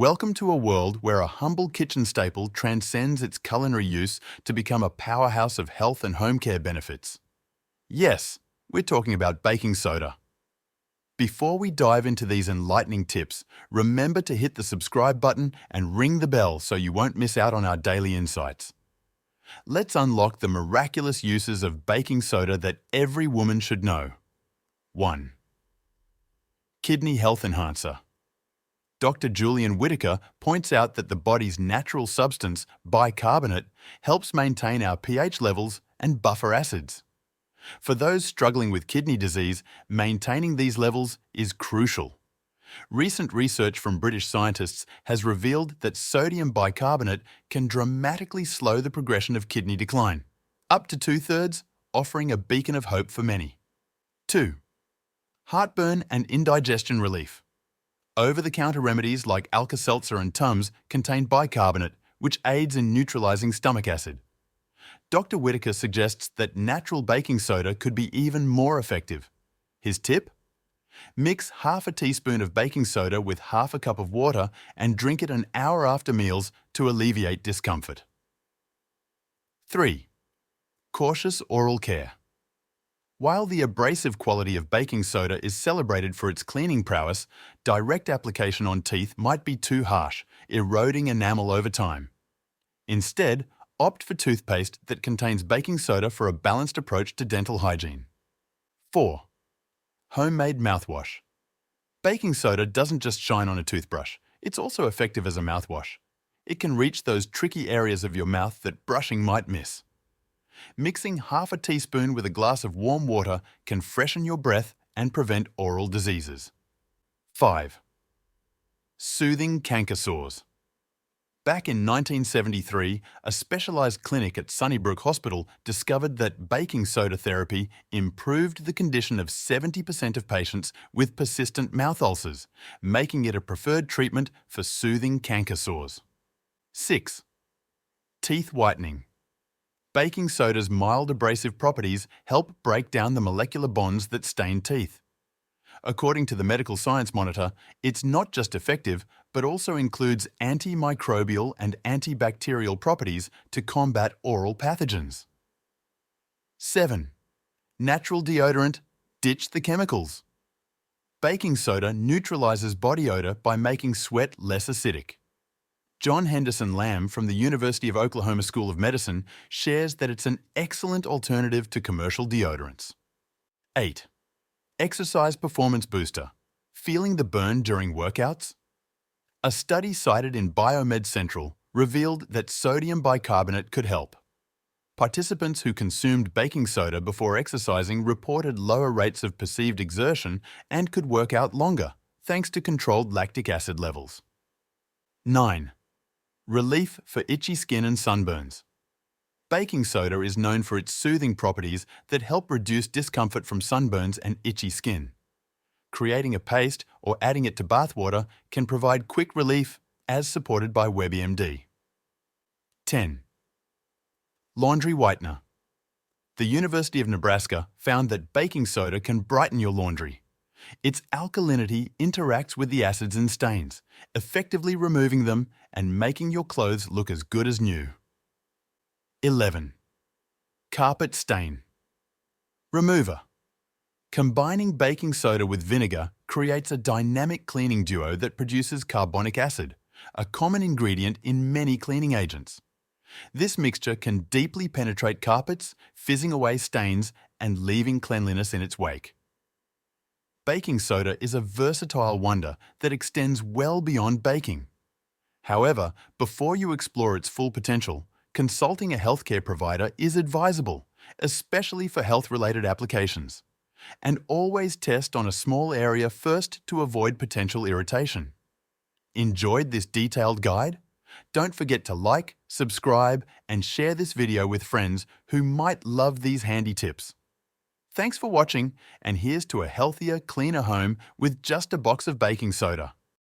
Welcome to a world where a humble kitchen staple transcends its culinary use to become a powerhouse of health and home care benefits. Yes, we're talking about baking soda. Before we dive into these enlightening tips, remember to hit the subscribe button and ring the bell so you won't miss out on our daily insights. Let's unlock the miraculous uses of baking soda that every woman should know. 1. Kidney health enhancer. Dr. Julian Whitaker points out that the body's natural substance, bicarbonate, helps maintain our pH levels and buffer acids. For those struggling with kidney disease, maintaining these levels is crucial. Recent research from British scientists has revealed that sodium bicarbonate can dramatically slow the progression of kidney decline, up to 2/3, offering a beacon of hope for many. 2. Heartburn and indigestion relief. Over-the-counter remedies like Alka-Seltzer and Tums contain bicarbonate, which aids in neutralizing stomach acid. Dr. Whitaker suggests that natural baking soda could be even more effective. His tip? Mix half a teaspoon of baking soda with half a cup of water and drink it an hour after meals to alleviate discomfort. 3. Cautious oral care. While the abrasive quality of baking soda is celebrated for its cleaning prowess, direct application on teeth might be too harsh, eroding enamel over time. Instead, opt for toothpaste that contains baking soda for a balanced approach to dental hygiene. 4. Homemade mouthwash. Baking soda doesn't just shine on a toothbrush, it's also effective as a mouthwash. It can reach those tricky areas of your mouth that brushing might miss. Mixing half a teaspoon with a glass of warm water can freshen your breath and prevent oral diseases. 5. Soothing canker sores. Back in 1973, a specialized clinic at Sunnybrook Hospital discovered that baking soda therapy improved the condition of 70% of patients with persistent mouth ulcers, making it a preferred treatment for soothing canker sores. 6. Teeth whitening. Baking soda's mild abrasive properties help break down the molecular bonds that stain teeth. According to the Medical Science Monitor, it's not just effective, but also includes antimicrobial and antibacterial properties to combat oral pathogens. 7. Natural deodorant, ditch the chemicals. Baking soda neutralizes body odor by making sweat less acidic. John Henderson Lamb from the University of Oklahoma School of Medicine shares that it's an excellent alternative to commercial deodorants. 8. Exercise performance booster. Feeling the burn during workouts? A study cited in Biomed Central revealed that sodium bicarbonate could help. Participants who consumed baking soda before exercising reported lower rates of perceived exertion and could work out longer, thanks to controlled lactic acid levels. 9. Relief for itchy skin and sunburns. Baking soda is known for its soothing properties that help reduce discomfort from sunburns and itchy skin. Creating a paste or adding it to bathwater can provide quick relief, as supported by WebMD. 10. Laundry whitener. The University of Nebraska found that baking soda can brighten your laundry. Its alkalinity interacts with the acids and stains, effectively removing them and making your clothes look as good as new. 11. Carpet stain remover. Combining baking soda with vinegar creates a dynamic cleaning duo that produces carbonic acid, a common ingredient in many cleaning agents. This mixture can deeply penetrate carpets, fizzing away stains and leaving cleanliness in its wake. Baking soda is a versatile wonder that extends well beyond baking. However, before you explore its full potential, consulting a healthcare provider is advisable, especially for health-related applications. And always test on a small area first to avoid potential irritation. Enjoyed this detailed guide? Don't forget to like, subscribe, and share this video with friends who might love these handy tips. Thanks for watching, and here's to a healthier, cleaner home with just a box of baking soda.